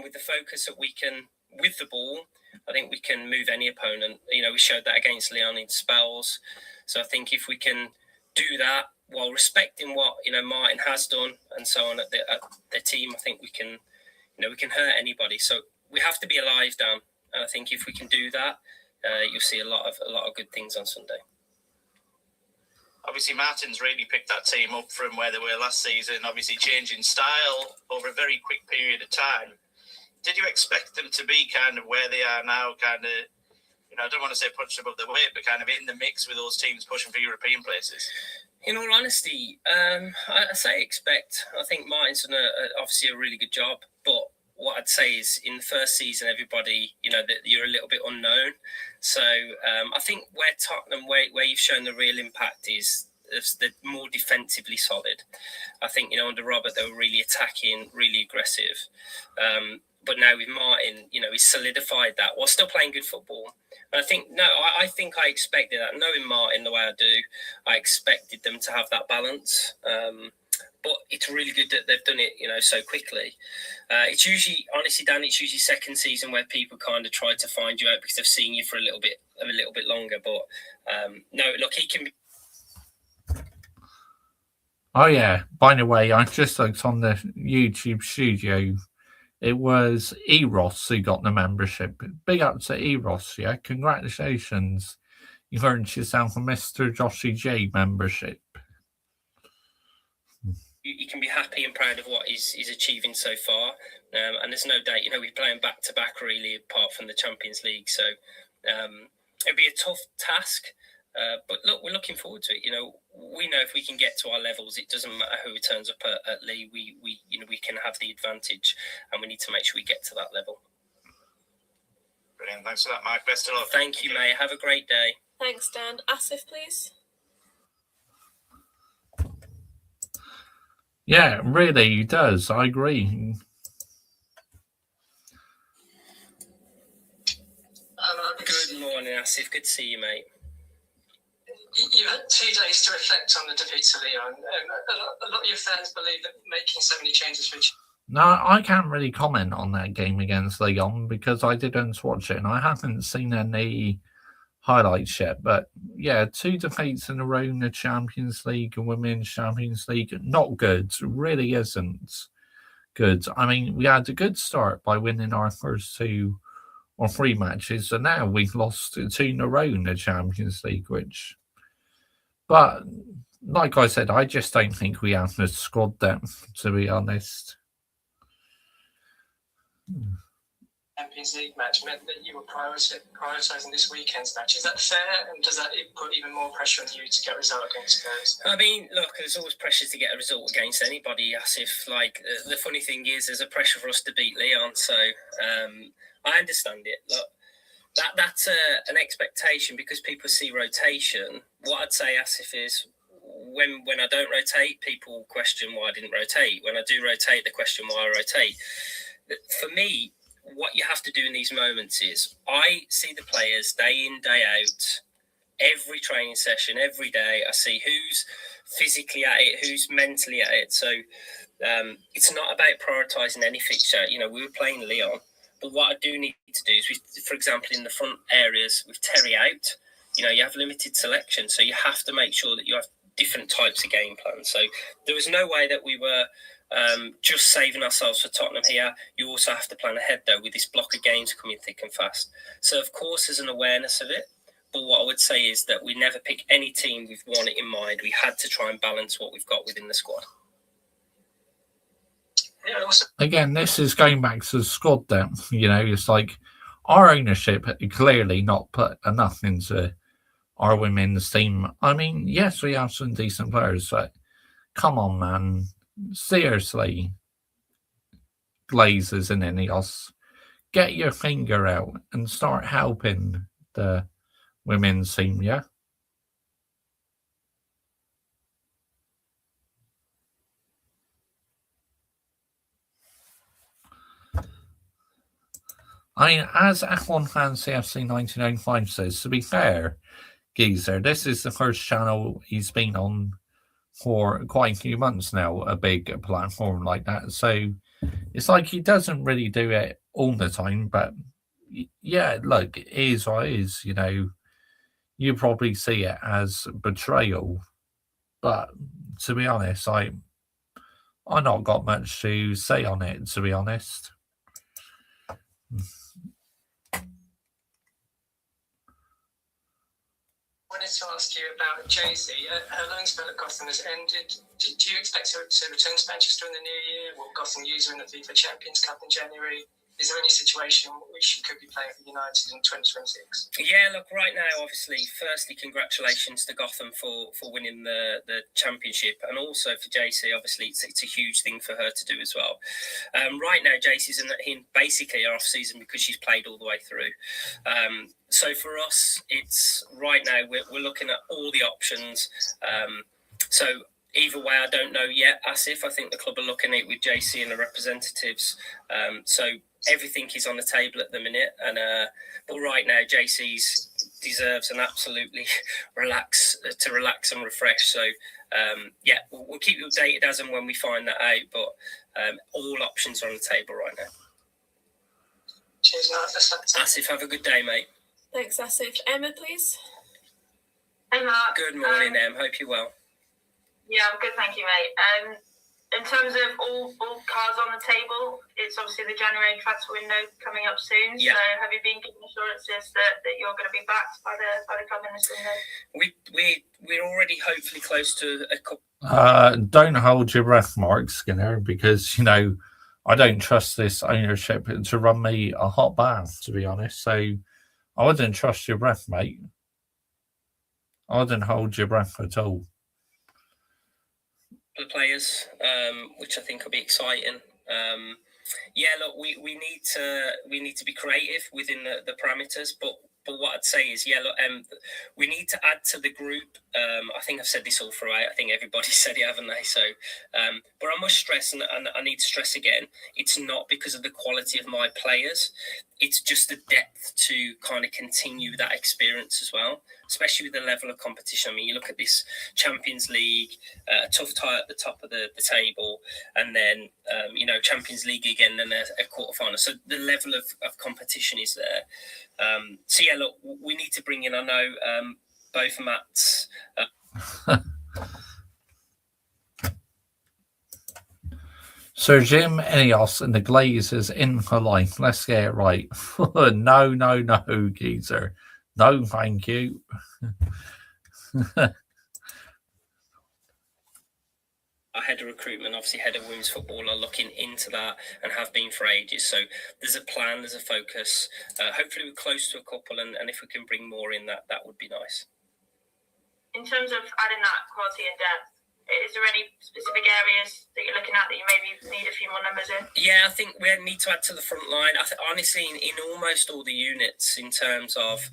with the focus that we can, with the ball, I think we can move any opponent. We showed that against Lyon in spells. So I think if we can do that while respecting what, Martin has done and so on at the team, I think we can hurt anybody. So we have to be alive, Dan. And I think if we can do that, you'll see a lot of good things on Sunday.
Obviously, Martin's really picked that team up from where they were last season, obviously changing style over a very quick period of time. Did you expect them to be kind of where they are now, kind of, I don't want to say punching above their weight, but kind of in the mix with those teams pushing for European places?
In all honesty, I say expect. I think Martin's done obviously a really good job, but what I'd say is in the first season, everybody, that you're a little bit unknown. So I think where Tottenham, where you've shown the real impact is they're more defensively solid. I think, under Robert, they were really attacking, really aggressive. But now with Martin, he's solidified that while still playing good football. And I think I expected that. Knowing Martin the way I do, I expected them to have that balance. But it's really good that they've done it, so quickly. It's usually, honestly, Dan, it's usually second season where people kind of try to find you out because they've seen you for a little bit longer. But no, look, he can be.
Oh yeah. By the way, I just looked on the YouTube studio. It was Eros who got the membership. Big up to Eros, yeah. Congratulations. you've earned yourself a Mr. Joshy J membership.
You can be happy and proud of what he's achieving so far, and there's no doubt, we're playing back to back really, apart from the Champions League, so it'll be a tough task, but look, we're looking forward to it. We know if we can get to our levels, it doesn't matter who turns up at Lee, we can have the advantage, and we need to make sure we get to that level.
Brilliant, thanks for that, Mark. Best of luck.
Thank you, mate. Have a great day.
Thanks, Dan. Asif, please.
Yeah, really, he does. I agree.
Good morning, Asif. Good to see you, mate.
You had 2 days to reflect on the defeat to Leon. A lot of your fans believe that making so many changes for
No, I can't really comment on that game against Leon because I didn't watch it and I haven't seen any highlights yet. But yeah, 2 defeats in a row in the Champions League and Women's Champions League, not good. Really isn't good. I mean, we had a good start by winning our first 2 or 3 matches, and now we've lost 2 in a row in the Champions League, but like I said, I just don't think we have the squad depth, to be honest.
Champions League match meant that you were prioritising this weekend's match. Is that fair? And does that put even more pressure on you to get a result against Spurs?
I mean, look, there's always pressure to get a result against anybody, Asif. Like, the funny thing is, there's a pressure for us to beat Leon, so I understand it. Look, that's an expectation because people see rotation. What I'd say, Asif, is when I don't rotate, people question why I didn't rotate. When I do rotate, they question why I rotate. For me, what you have to do in these moments is I see the players day in, day out, every training session, every day. I see who's physically at it, who's mentally at it. So it's not about prioritising any fixture. We were playing Leon, but what I do need to do is, for example, in the front areas with Terry out, you have limited selection. So you have to make sure that you have different types of game plans. So there was no way that we were just saving ourselves for Tottenham here. You also have to plan ahead, though, with this block of games coming thick and fast. So, of course, there's an awareness of it. But what I would say is that we never pick any team with one in mind. We had to try and balance what we've got within the squad.
Again, this is going back to the squad depth. It's like our ownership clearly not put enough into our women's team. I mean, yes, we have some decent players, but come on, man. Seriously, Glazers and Ineos, get your finger out and start helping the women's team, yeah? I mean, as F1 Fan CFC 1995 says, to be fair, Geezer, this is the first channel he's been on for quite a few months now, a big platform like that. So it's like he doesn't really do it all the time, but yeah, look, it is what it is, You probably see it as betrayal, but to be honest, I not got much to say on it, to be honest.
I wanted to ask you about Jay-Z. Her loan spell at Gotham has ended. Do you expect her to return to Manchester in the new year? Will Gotham use her in the FIFA Champions Cup in January? Is there any situation which she could be playing for United in 2026?
Yeah, look, right now, obviously, firstly, congratulations to Gotham for winning the championship, and also for JC, obviously, it's a huge thing for her to do as well. Right now, JC's in basically her off-season because she's played all the way through. So for us, it's right now, we're looking at all the options. So either way, I don't know yet, Asif. I think the club are looking at it with JC and the representatives. So everything is on the table at the minute, and but right now, JC's deserves an absolutely relax and refresh. So yeah, we'll keep you updated as and when we find that out. But all options are on the table right now.
Cheers, Mark.
Asif, have a good day, mate.
Thanks, Asif. Emma, please.
Hey, Mark.
Good morning, Em. Hope you're well.
Yeah, I'm good, thank you, mate.
In terms of all cards on the table, it's obviously the January transfer window coming up soon.
Yeah.
So have you been given assurances that you're going to be backed by the club in this window?
We're already hopefully close to a couple.
Don't hold your breath, Marc Skinner, because, you know, I don't trust this ownership to run me a hot bath, to be honest. So I wouldn't trust your breath, mate. I wouldn't hold your breath at all.
The players, which I think will be exciting. Yeah, look, we need to be creative within the parameters, but what I'd say is, yeah, look, we need to add to the group. I think I've said this all throughout. I think everybody said it, haven't they? So, but I must stress, and I need to stress again, it's not because of the quality of my players. It's just the depth to kind of continue that experience as well, especially with the level of competition. I mean, you look at this Champions League, a tough tie at the top of the table, and then, you know, Champions League again, and a quarterfinal. So the level of competition is there. So, yeah, look, we need to bring in, I know, both Matts.
Sir Jim Ineos and the Glazers in for life. Let's get it right. No, geezer. No, thank you.
Our head of recruitment, obviously head of women's football, are looking into that and have been for ages. So there's a plan, there's a focus. Hopefully we're close to a couple, and if we can bring more in, that would be nice.
In terms of adding that quality and depth, is there any specific areas that you're looking at that you maybe need a few more numbers in?
Yeah, I think we need to add to the front line. Honestly, in almost all the units, in terms of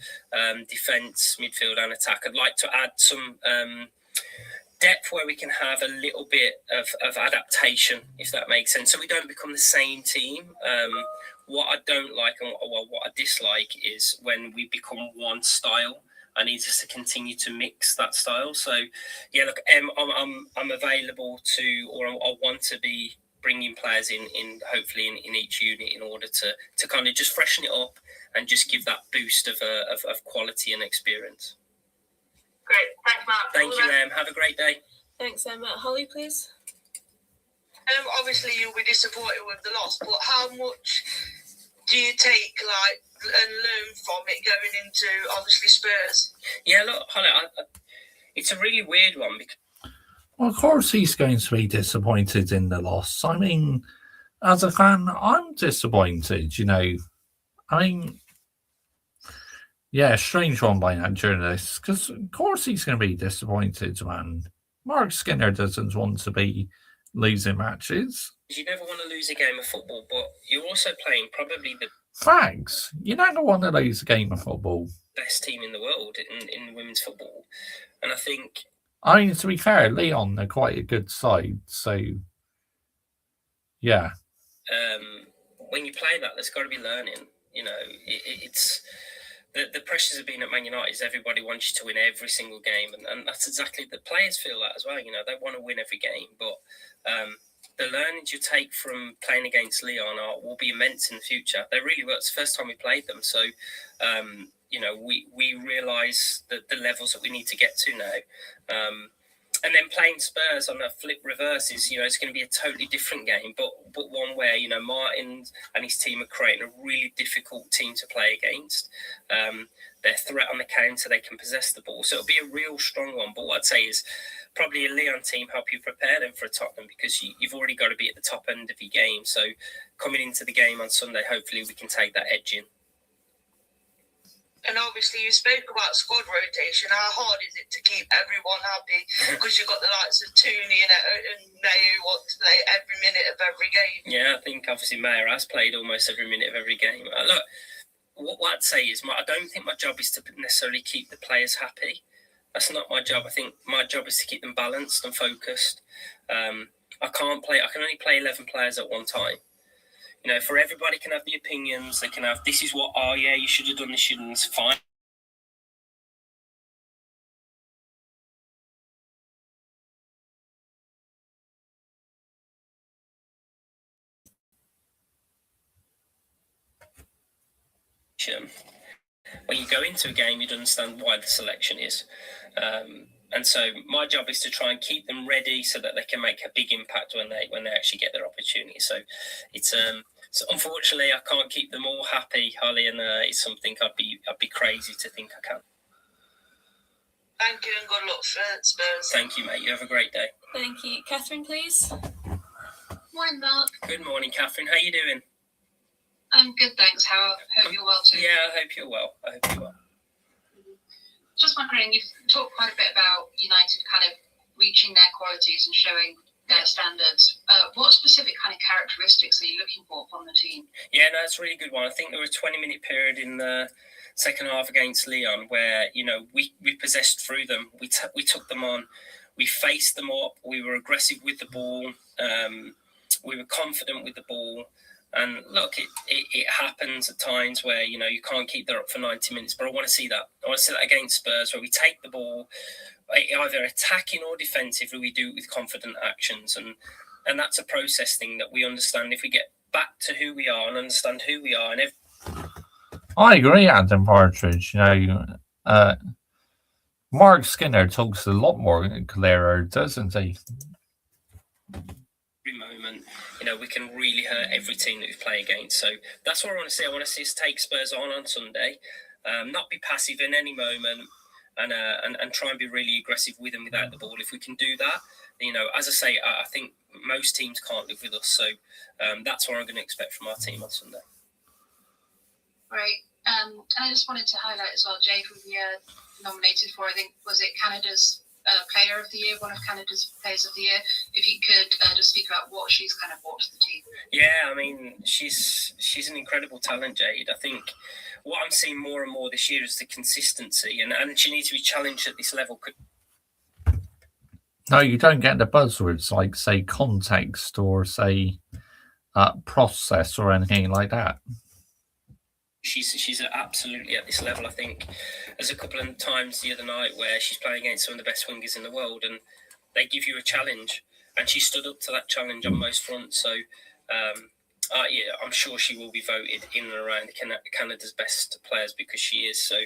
defence, midfield and attack, I'd like to add some depth where we can have a little bit of adaptation, if that makes sense, so we don't become the same team. What I don't like and what I dislike is when we become one style. I need us to continue to mix that style. So, yeah, look, I'm available to, or I want to be bringing players in hopefully in each unit in order to kind of just freshen it up and just give that boost of quality and experience.
Great, thanks, Mark.
Thank you, Em. Have a great day.
Thanks, Emma. Holly, please.
Obviously, you'll be disappointed with the loss, but how much do you take, and learn from it going into, obviously, Spurs?
Yeah, look, Holly, it's a really weird one.
Well, of course he's going to be disappointed in the loss. I mean, as a fan, I'm disappointed, you know. I mean, yeah, strange one by that journalist, because of course he's going to be disappointed, man. Marc Skinner doesn't want to be losing matches.
You never want to lose a game of football, but you're also playing probably the
Facts. You don't want to lose a game of football.
Best team in the world in women's football. And I think...
I mean, to be fair, Leon are quite a good side, so... Yeah.
When you play that, there's got to be learning. You know, it's... The pressures of being at Man United is everybody wants you to win every single game, and that's exactly, the players feel that as well. You know, they want to win every game, but the learnings you take from playing against Leon will be immense in the future. They really were. It's the first time we played them, so you know, we realise that the levels that we need to get to now. And then playing Spurs on a flip reverse is, you know, it's going to be a totally different game, but one where, you know, Martin and his team are creating a really difficult team to play against. Their threat on the counter, they can possess the ball. So it'll be a real strong one. But what I'd say is probably a Leon team help you prepare them for a Tottenham, because you've already got to be at the top end of your game. So coming into the game on Sunday, hopefully we can take that edge in.
And obviously, you spoke about squad rotation. How hard is it to keep everyone happy? Because you've got the likes of Tooney and Mayo who want to play every minute of every game.
Yeah, I think obviously Mayo has played almost every minute of every game. Look, what I'd say is, I don't think my job is to necessarily keep the players happy. That's not my job. I think my job is to keep them balanced and focused. I can only play 11 players at one time. You know, for everybody can have the opinions. They can have, this is what, oh yeah, you should have done this, it's fine. When you go into a game, you'd understand why the selection is. And so my job is to try and keep them ready so that they can make a big impact when they actually get their opportunity. So it's so unfortunately I can't keep them all happy, Holly, and it's something I'd be crazy to think I can.
Thank you and good luck for Spurs.
Thank you, mate. You have a great day.
Thank you. Catherine, please.
Morning, Mark.
Good morning, Catherine. How you doing?
I'm good, thanks. Hope you're well too.
Yeah, I hope you're well.
Just wondering, you've talked quite a bit about United kind of reaching their qualities and showing their standards. What specific kind of characteristics are you looking for from the team?
Yeah, no, that's a really good one. I think there was a 20-minute period in the second half against Lyon where, you know, we possessed through them. We took them on. We faced them up. We were aggressive with the ball. We were confident with the ball. And look, it happens at times where, you know, you can't keep that up for 90 minutes. But I want to see that. I want to see that against Spurs, where we take the ball, either attacking or defensively, we do it with confident actions. And that's a process thing that we understand. If we get back to who we are and understand who we are.
I agree, Adam Partridge. You know, Marc Skinner talks a lot more clearer, doesn't he?
Every moment, you know, we can really hurt every team that we play against. So that's what I want to see. I want to see us take Spurs on Sunday, not be passive in any moment, and try and be really aggressive with and without the ball. If we can do that, you know, as I say, I think most teams can't live with us. So that's what I'm going to expect from our team on Sunday.
Right. And I just wanted to highlight as well, Jade, who we nominated for, I think, was it Canada's Player of the Year, one of Canada's Players of the Year. If you could just speak about what she's kind of brought to the team.
Yeah, I mean, she's an incredible talent, Jade. I think what I'm seeing more and more this year is the consistency, and she needs to be challenged at this level.
No, you don't get the buzzwords like, say, context or, say, process or anything like that.
She's absolutely at this level. I think there's a couple of times the other night where she's playing against some of the best wingers in the world, and they give you a challenge, and she stood up to that challenge on most fronts. So, yeah, I'm sure she will be voted in and around Canada's best players because she is. So,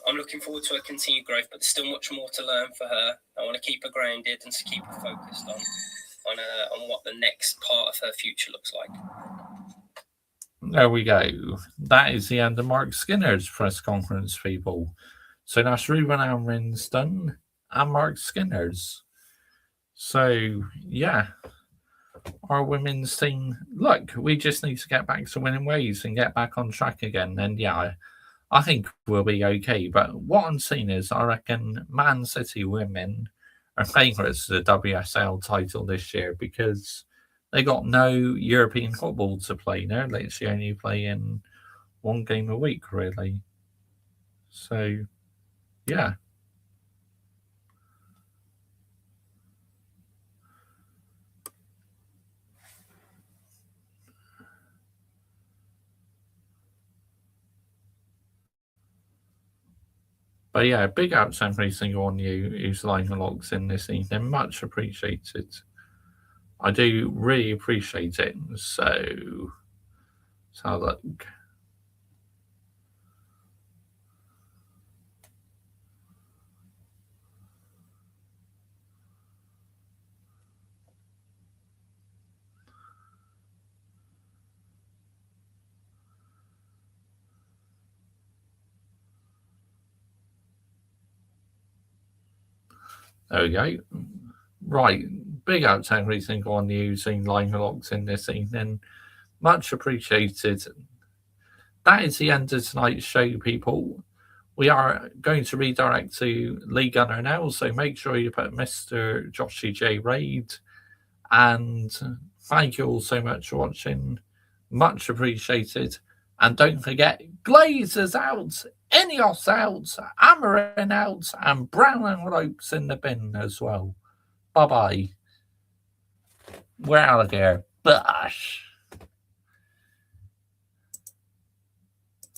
I'm looking forward to her continued growth, but there's still much more to learn for her. I want to keep her grounded and to keep her focused on what the next part of her future looks like.
There we go. That is the end of Marc Skinner's press conference, people. So that's Ruben Amorim's done and Marc Skinner's. So, yeah, our women's team, look, we just need to get back to winning ways and get back on track again. And, yeah, I think we'll be okay. But what I'm seeing is I reckon Man City women are favourites to the WSL title this year because they got no European football to play now. They actually only play in one game a week, really. So, yeah. But yeah, big ups every single one of you who's line logs in this evening. Much appreciated. I do really appreciate it. So, let's have a look. There we go. Right. Big up to every single one using line logs in this evening. Much appreciated. That is the end of tonight's show, people. We are going to redirect to Lee Gunner now, so make sure you put Mr. Joshy J. Raid. And thank you all so much for watching. Much appreciated. And don't forget, Glazers out, Ineos out, Amorim out, and Brown and Ropes in the bin as well. Bye-bye. We're out of here. Bosh.